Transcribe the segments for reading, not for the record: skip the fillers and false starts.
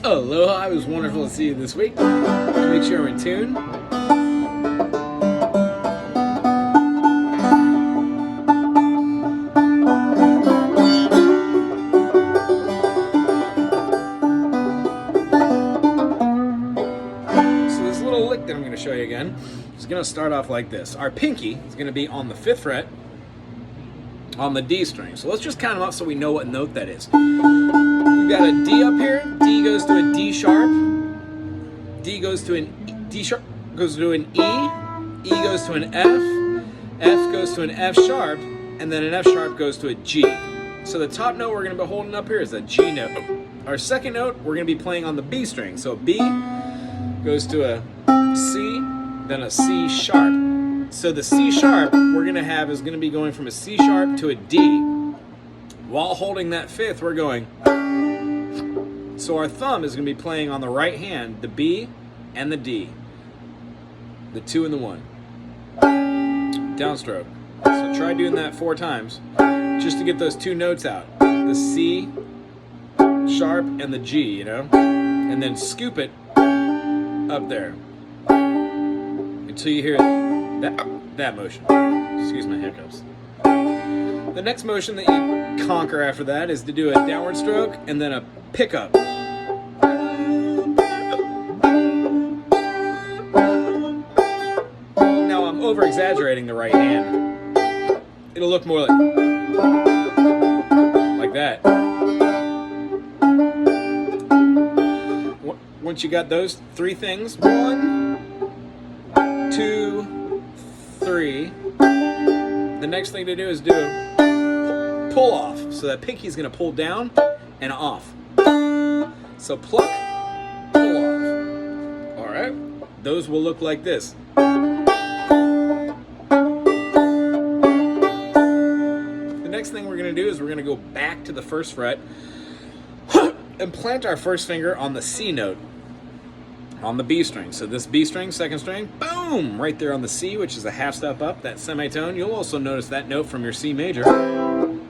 Aloha, it was wonderful to see you this week. Make sure you're in tune. So this little lick that I'm going to show you again is going to start off like this. Our pinky is going to be on the 5th fret on the D string. So let's just count them up so we know what note that is. We've got a D up here. D goes to a D sharp. D goes to an E. D sharp goes to an E. E goes to an F. F goes to an F sharp, and then an F sharp goes to a G. So the top note we're going to be holding up here is a G note. Our second note we're going to be playing on the B string. So B goes to a C, then a C sharp. So the C sharp we're going to have is going to be going from a C sharp to a D. While holding that 5th, we're going. So our thumb is going to be playing on the right hand, the B and the D. The 2 and the 1. Downstroke. So try doing that 4 times just to get those 2 notes out. The C sharp and the G, you know? And then scoop it up there until you hear that motion. Excuse my hiccups. The next motion that you conquer after that is to do a downward stroke and then a pickup. Now I'm over exaggerating the right hand. It'll look more like that. Once you got those 3 things, 1, 2, 3. The next thing to do is do a pull off. So that pinky is going to pull down and off. So pluck, pull off. All right. Those will look like this. The next thing we're going to do is we're going to go back to the 1st fret and plant our first finger on the C note on the B string. So this B string, 2nd string, boom, right there on the C, which is a half step up, that semitone. You'll also notice that note from your C major.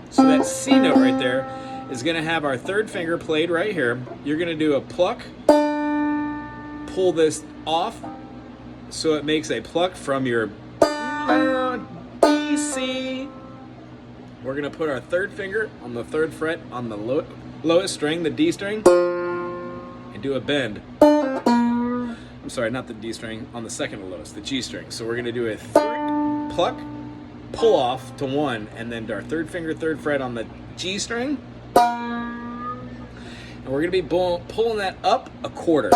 So that C note right there is going to have our 3rd finger played right here. You're going to do a pluck, pull this off, so it makes a pluck from your D, C. We're going to put our 3rd finger on the 3rd fret on the lowest string, the D string, and do a bend. I'm sorry, not the D string, on the 2nd lowest, the G string. So we're going to do a pluck, pull off to 1, and then our 3rd finger, 3rd fret on the G string. And we're going to be pulling that up a quarter.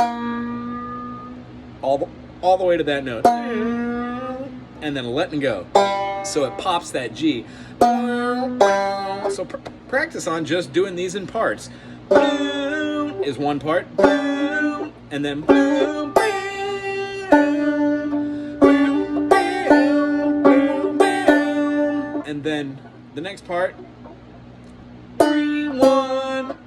All the way to that note. And then letting go. So it pops that G. So practice on just doing these in parts. Is one part. And then and then the next part, 3, 1,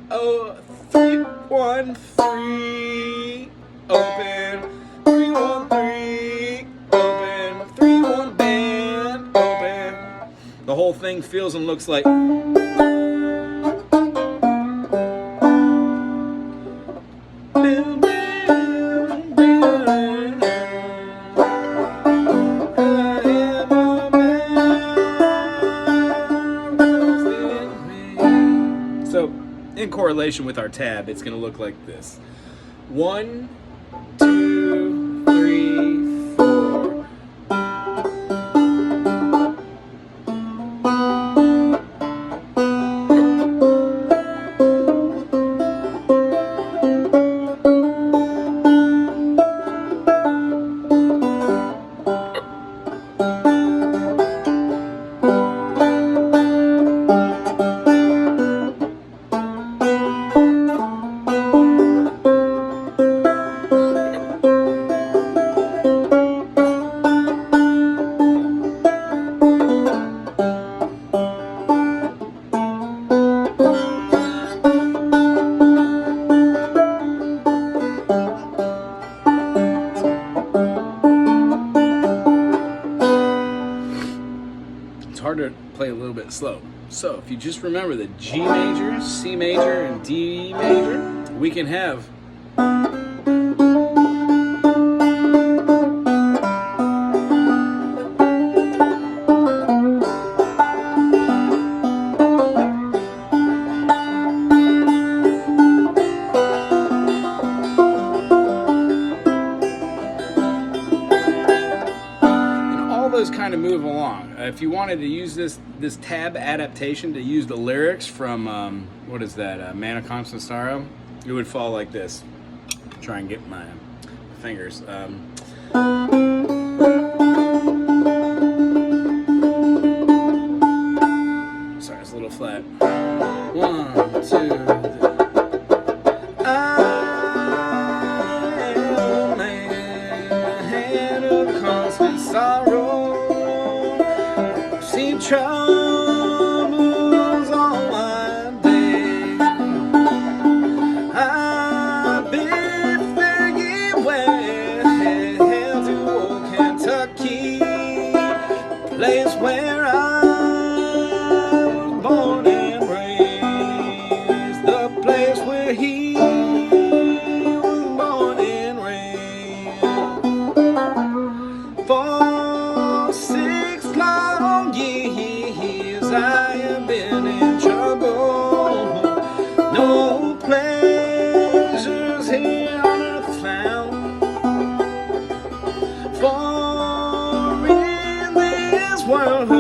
3, 1, 3, open, 3, 1, 3, open, 3, 1, bend, open. The whole thing feels and looks like. So, in correlation with our tab, it's going to look like this. 1, 2, 3, 4. hard to play a little bit slow. So if you just remember the G major, C major, and D major, we can have Kind of move along. If you wanted to use this tab adaptation to use the lyrics from what is that, Man of Constant Sorrow, it would fall like this. Try and get my fingers. Sorry, it's a little flat. 1, 2, 3. Troubles all my days. I've been thinking where to old Kentucky, place where I was born and raised, the place where he was born and raised. For 6 long years I have been in trouble. No pleasures here on earth found. For in this world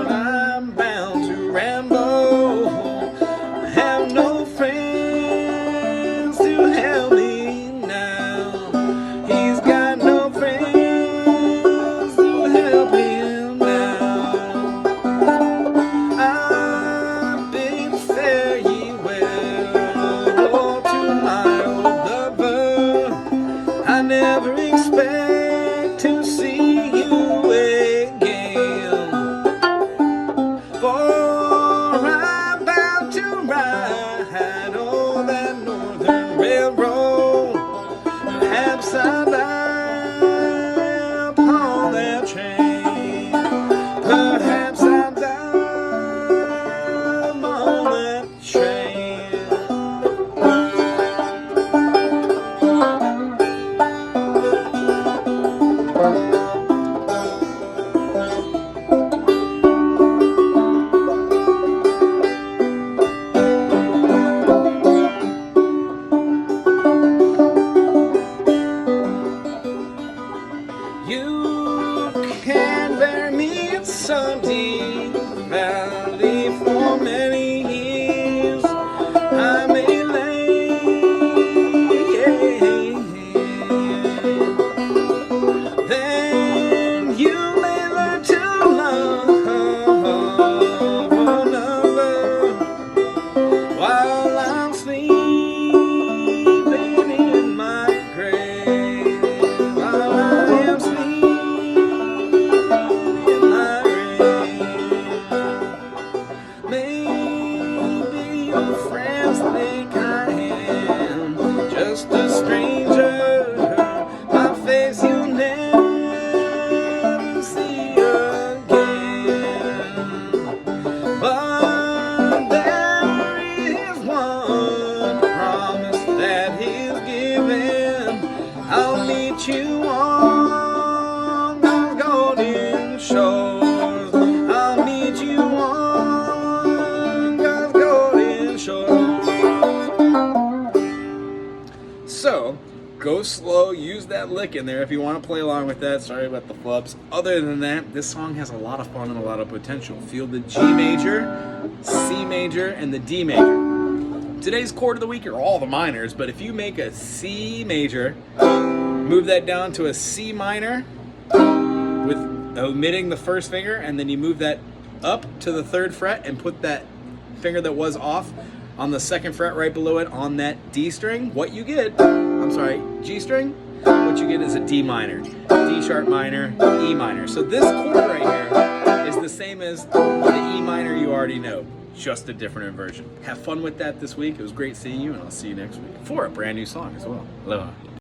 I'm bound to ramble. I have no friends to help me now. He's got no friends to help him now. I never expect to see you again, for I'm about to ride on that northern railroad. Perhaps I'll die upon that train. Perhaps I'll die upon that train. You can bury me in some deep valley for many years. I may lay, then you may learn to love another while I'm sleeping in my grave. While I am sleeping in my grave, maybe your friends think I am just a stranger. My face you'll never see again. But there is one promise that he's given. I'll meet you on those golden shores. I'll meet you on those golden shores. So, go slow, use that lick in there if you want to play along with that. Sorry about the flubs. Other than that, this song has a lot of fun and a lot of potential. Feel the G major, C major, and the D major. Today's chord of the week are all the minors, but if you make a C major, move that down to a C minor with omitting the first finger, and then you move that up to the 3rd fret and put that finger that was off on the 2nd fret right below it on that D string, what you get, G string, what you get is a D minor, D sharp minor, E minor. So this chord right here is the same as the E minor you already know, just a different inversion. Have fun with that this week. It was great seeing you, and I'll see you next week for a brand new song as well. Aloha.